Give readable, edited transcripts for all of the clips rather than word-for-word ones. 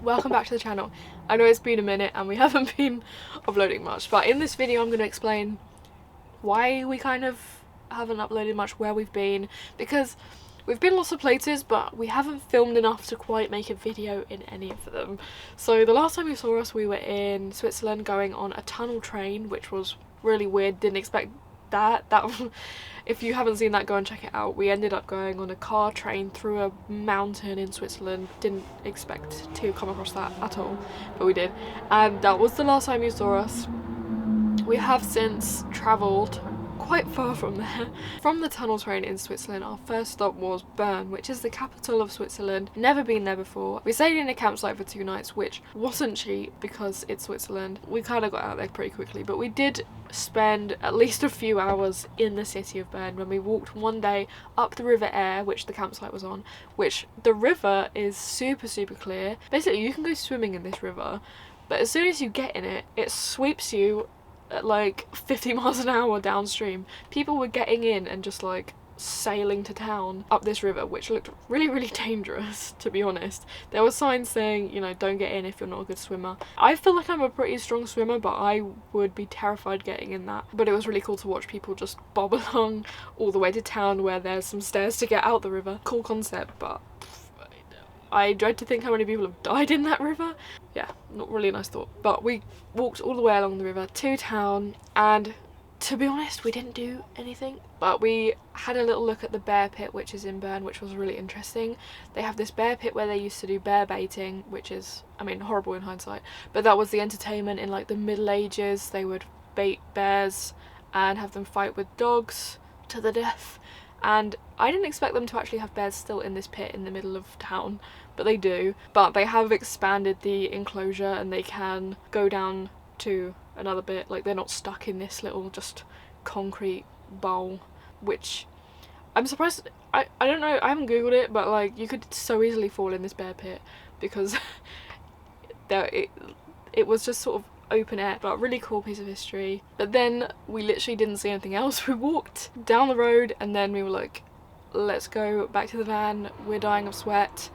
welcome back to the channel. I know it's been a minute and we haven't been uploading much, but in this video I'm going to explain why we kind of haven't uploaded much, where we've been, because we've been lots of places but we haven't filmed enough to quite make a video in any of them. So the last time you saw us we were in Switzerland going on a tunnel train, which was really weird. Didn't expect that if you haven't seen that, go and check it out. We ended up going on a car train through a mountain in Switzerland. Didn't expect to come across that at all, but we did, and that was the last time you saw us. We have since travelled quite far from there. From the tunnel train in Switzerland, our first stop was Bern, which is the capital of Switzerland. Never been there before. We stayed in a campsite for 2 nights, which wasn't cheap because it's Switzerland. We kind of got out there pretty quickly, but we did spend at least a few hours in the city of Bern when we walked one day up the River Aire, which the campsite was on, which the river is super clear. Basically you can go swimming in this river, but as soon as you get in it, it sweeps you at like 50 miles an hour downstream. People were getting in and just like sailing to town up this river, which looked really dangerous, to be honest. There were signs saying, you know, don't get in if you're not a good swimmer. I feel like I'm a pretty strong swimmer, but I would be terrified getting in that. But it was really cool to watch people just bob along all the way to town where there's some stairs to get out the river. Cool concept, but I dread to think how many people have died in that river. Yeah, not really a nice thought. But we walked all the way along the river to town, and to be honest, we didn't do anything. But we had a little look at the bear pit, which is in Bern, which was really interesting. They have this bear pit where they used to do bear baiting, which is, I mean, horrible in hindsight. But that was the entertainment in like the Middle Ages. They would bait bears and have them fight with dogs to the death. And I didn't expect them to actually have bears still in this pit in the middle of town, but they do. But they have expanded the enclosure and they can go down to another bit, like they're not stuck in this little just concrete bowl, which I'm surprised. I don't know, I haven't googled it, but like you could so easily fall in this bear pit because it was just sort of open air, but really cool piece of history. But then we literally didn't see anything else. We walked down the road and then we were like, let's go back to the van. We're dying of sweat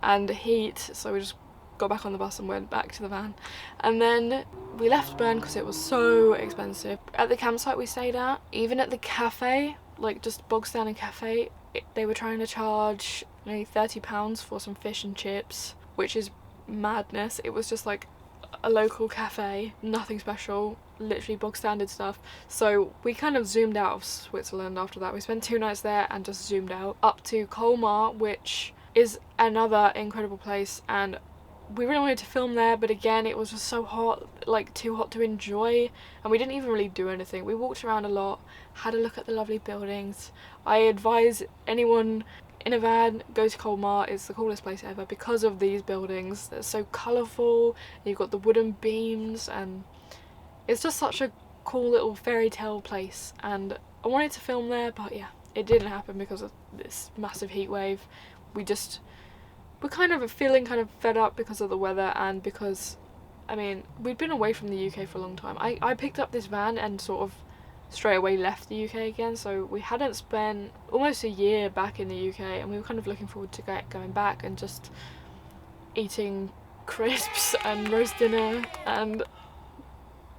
and heat, so we just got back on the bus and went back to the van. And then we left Bern because it was so expensive. At the campsite we stayed at, even at the cafe, like just bog standard cafe, they were trying to charge maybe £30 for some fish and chips, which is madness. It was just like a local cafe, nothing special, literally bog standard stuff. So we kind of zoomed out of Switzerland after that. We spent 2 nights there and just zoomed out up to Colmar, which is another incredible place, and we really wanted to film there, but again it was just so hot, like too hot to enjoy, and we didn't even really do anything. We walked around a lot, had a look at the lovely buildings. I advise anyone in a van, go to Colmar. It's the coolest place ever because of these buildings. They're so colourful, you've got the wooden beams, and it's just such a cool little fairy tale place. And I wanted to film there, but yeah, it didn't happen because of this massive heat wave. We're kind of feeling kind of fed up because of the weather, and because, I mean, we'd been away from the UK for a long time. I picked up this van and sort of straight away left the UK again, so we hadn't spent almost a year back in the UK, and we were kind of looking forward to going back and just eating crisps and roast dinner and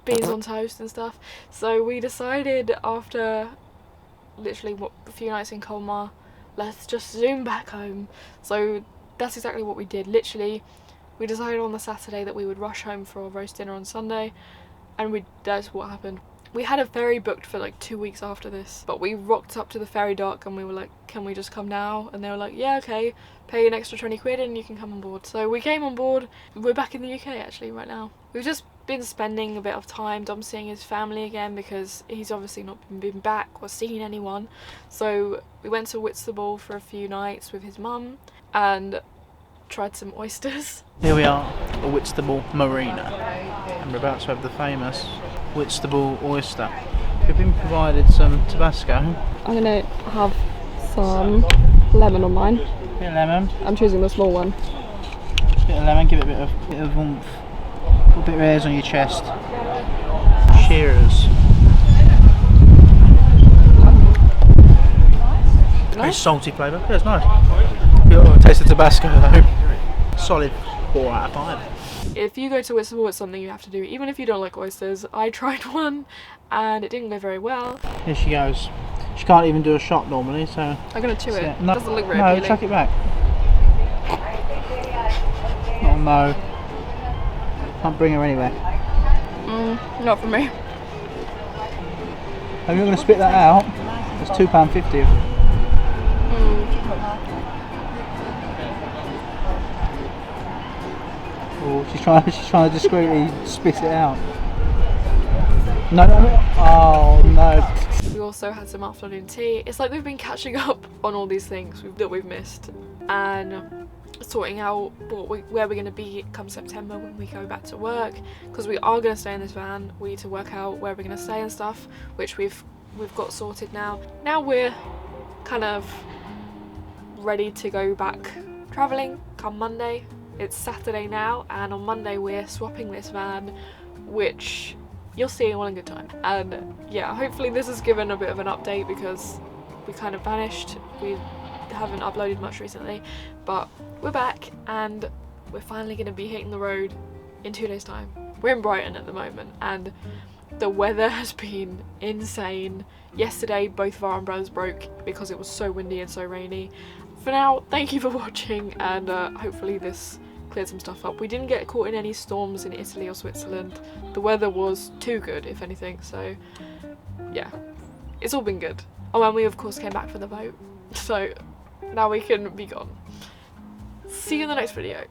beans on toast and stuff. So we decided after literally a few nights in Colmar, let's just zoom back home. So that's exactly what we did. Literally we decided on the Saturday that we would rush home for a roast dinner on Sunday, and that's what happened. We had a ferry booked for like 2 weeks after this, but we rocked up to the ferry dock and we were like, can we just come now? And they were like, yeah, okay, pay an extra 20 quid and you can come on board. So we came on board. We're back in the UK actually right now. We've just been spending a bit of time. Dom's seeing his family again because he's obviously not been back or seen anyone. So we went to Whitstable for a few nights with his mum and tried some oysters. Here we are at Whitstable Marina, and we're about to have the famous Whitstable oyster. We've been provided some Tabasco. I'm gonna have some lemon on mine. Bit of lemon. I'm choosing the small one. Bit of lemon, give it a bit of warmth. Put a bit of hairs on your chest. Cheers. Nice. Very salty flavour. Yeah, it's nice. Taste of Tabasco though. Solid. 4 out of 5. If you go to Whitstable, it's something you have to do, even if you don't like oysters. I tried one and it didn't go very well. Here she goes. She can't even do a shot normally, so... I'm gonna chew it. No, Doesn't look very no, appealing. chuck it back. Oh no. Can't bring her anywhere. Not for me. Are you going to spit that out? It's £2.50. Oh, she's trying to discreetly spit it out. No, no, no. Oh no. We also had some afternoon tea. It's like we've been catching up on all these things that we've missed and sorting out where we're going to be come September when we go back to work, because we are going to stay in this van. We need to work out where we're going to stay and stuff, which we've got sorted now. Now we're kind of ready to go back travelling come Monday. It's Saturday now, and on Monday we're swapping this van, which you'll see all in good time. And yeah, hopefully this has given a bit of an update, because we kind of vanished. We haven't uploaded much recently, but we're back and we're finally going to be hitting the road in 2 days time. We're in Brighton at the moment and the weather has been insane. Yesterday both of our umbrellas broke because it was so windy and so rainy. For now, thank you for watching, and hopefully this cleared some stuff up. We didn't get caught in any storms in Italy or Switzerland. The weather was too good, if anything, so yeah, it's all been good. Oh, and we of course came back for the boat, so now we can be gone. See you in the next video.